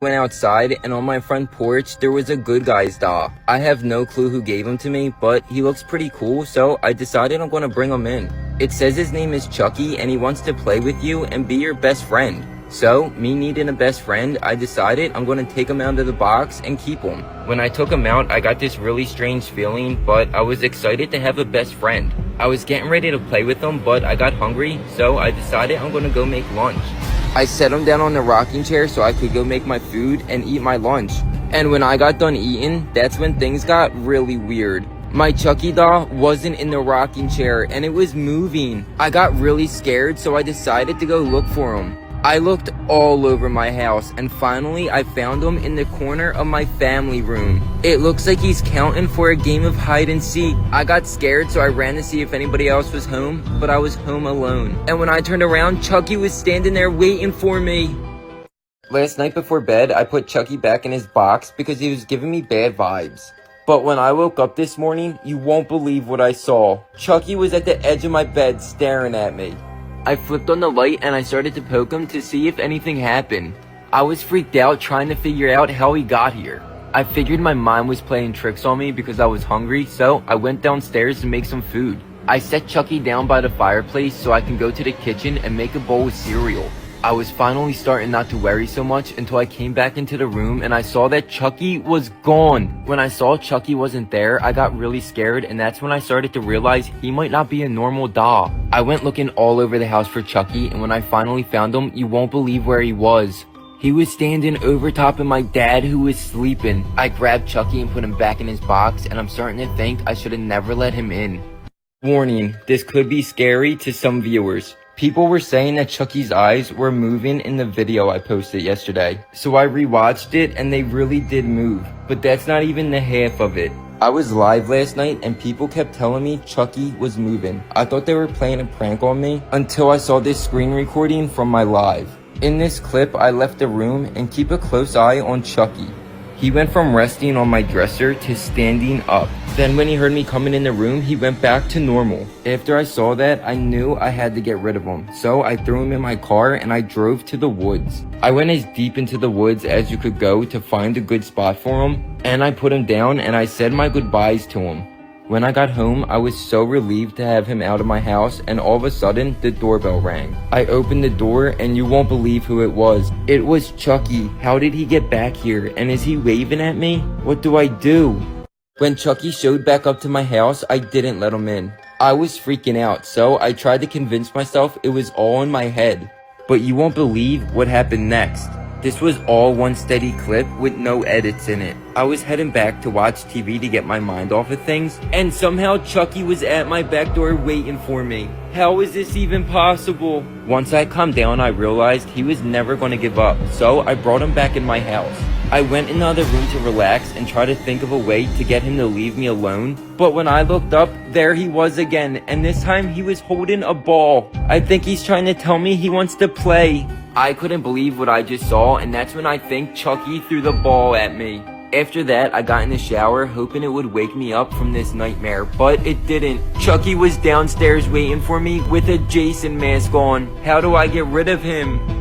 Went outside, and on my front porch there was a good guy's doll. I have no clue who gave him to me, but he looks pretty cool, so I decided I'm gonna bring him in. It says his name is Chucky and he wants to play with you and be your best friend. So, me needing a best friend, I decided I'm gonna take him out of the box and keep him. When I took him out, I got this really strange feeling, but I was excited to have a best friend. I was getting ready to play with him, but I got hungry, so I decided I'm gonna go make lunch. I set him down on the rocking chair so I could go make my food and eat my lunch. And when I got done eating, that's when things got really weird. My Chucky doll wasn't in the rocking chair and it was moving. I got really scared, so I decided to go look for him. I looked all over my house and finally I found him in the corner of my family room. It looks like he's counting for a game of hide and seek. I got scared, so I ran to see if anybody else was home, but I was home alone. And when I turned around, Chucky was standing there waiting for me. Last night before bed, I put Chucky back in his box because he was giving me bad vibes. But when I woke up this morning, you won't believe what I saw. Chucky was at the edge of my bed staring at me. I flipped on the light and I started to poke him to see if anything happened. I was freaked out trying to figure out how he got here. I figured my mind was playing tricks on me because I was hungry, so I went downstairs to make some food. I set Chucky down by the fireplace so I can go to the kitchen and make a bowl of cereal. I was finally starting not to worry so much until I came back into the room and I saw that Chucky was gone. When I saw Chucky wasn't there, I got really scared, and that's when I started to realize he might not be a normal doll. I went looking all over the house for Chucky, and when I finally found him, you won't believe where he was. He was standing over top of my dad, who was sleeping. I grabbed Chucky and put him back in his box, and I'm starting to think I should have never let him in. Warning, this could be scary to some viewers. People were saying that Chucky's eyes were moving in the video I posted yesterday. So I rewatched it and they really did move. But that's not even the half of it. I was live last night and people kept telling me Chucky was moving. I thought they were playing a prank on me until I saw this screen recording from my live. In this clip, I left the room and keep a close eye on Chucky. He went from resting on my dresser to standing up. Then when he heard me coming in the room, he went back to normal. After I saw that, I knew I had to get rid of him. So I threw him in my car and I drove to the woods. I went as deep into the woods as you could go to find a good spot for him. And I put him down and I said my goodbyes to him. When I got home, I was so relieved to have him out of my house, and all of a sudden, the doorbell rang. I opened the door, and you won't believe who it was. It was Chucky. How did he get back here? And is he waving at me? What do I do? When Chucky showed back up to my house, I didn't let him in. I was freaking out, so I tried to convince myself it was all in my head. But you won't believe what happened next. This was all one steady clip with no edits in it. I was heading back to watch TV to get my mind off of things, and somehow Chucky was at my back door waiting for me. How is this even possible? Once I calmed down, I realized he was never going to give up, so I brought him back in my house. I went in the other room to relax and try to think of a way to get him to leave me alone, but when I looked up, there he was again, and this time he was holding a ball. I think he's trying to tell me he wants to play. I couldn't believe what I just saw, and that's when I think Chucky threw the ball at me. After that, I got in the shower hoping it would wake me up from this nightmare, but it didn't. Chucky was downstairs waiting for me with a Jason mask on. How do I get rid of him?